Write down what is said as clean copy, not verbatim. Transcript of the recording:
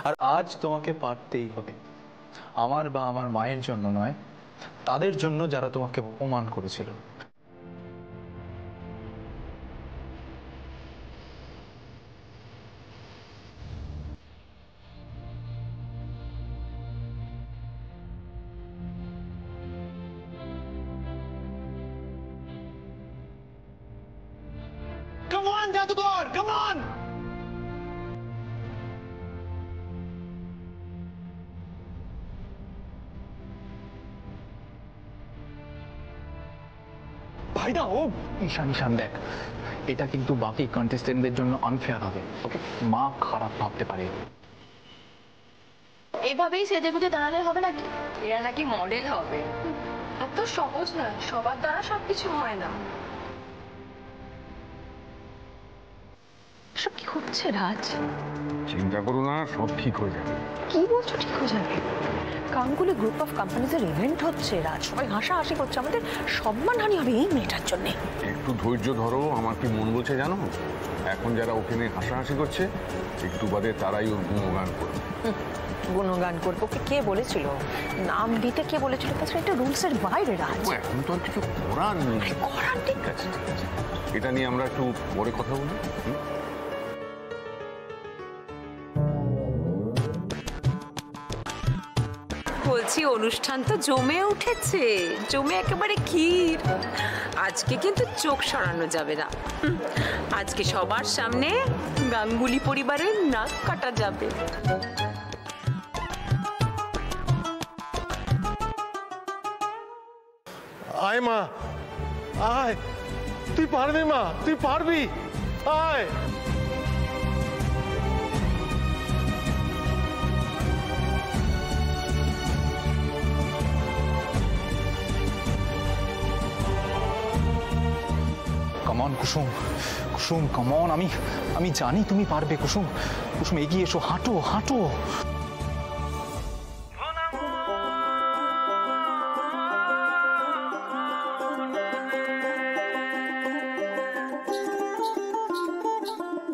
আর আজ তোমাকে পারতেই হবে, আমার বা আমার মায়ের জন্য নয়, তাদের জন্য যারা তোমাকে অপমান করেছিল। Come on, জাদুকর, come on! ভাইদা ও ঈশান ঈশান দেখ, এটা কিন্তু বাকি কন্টেস্টেন্টদের জন্য আনফেয়ার হবে। ওকে, মা খারাপ ভাবতে পারে। এইভাবেই সেজে গুজে দাঁড়ালে হবে নাকি? এরা নাকি মডেল হবে। এত সহজ না, সবার দ্বারা সবকিছু হয় না। সব কি হচ্ছে রাজ? চিন্তা করো না, সব ঠিক হয়ে যাবে। কি বলছো ঠিক হয়ে যাবে? গাঙ্গুলি গ্রুপ অফ কোম্পানিজের ইভেন্ট হচ্ছে রাজ, সবাই হাসাহাসি করছে, আমাদের সম্মানহানি হবে এই মেয়েটার জন্য। একটু ধৈর্য ধরো, আমার কি মন বলছে জানো, এখন যারা ওকে নিয়ে হাসাহাসি করছে একটু বাদে তারাই ওর গুণগান করবে। গুণগান করবো? কে বলেছিল? নাম দিতে কে বলেছিল? তাছাড়া এটা রুলস এর বাইরে রাজ। এখন তো আর কিছু করার নেই। করার ঠিক আছে, এটা নিয়ে আমরা একটু পরে কথা বলি। বলছি অনুষ্ঠান তো জমে উঠেছে, জমে একেবারে ক্ষীর। আজকে কিন্তু চোখ সরানো যাবে না। আজকে সবার সামনে গাঙ্গুলি পরিবারের নাক কাটা যাবে। আয় মা, আয়, তুই পারবি মা, তুই পারবি, আয়। কমন কুসুম, কুসুম কমন, আমি জানি তুমি পারবে কুসুম। কুসুম এগিয়ে এসো, হাঁটো হাঁটো।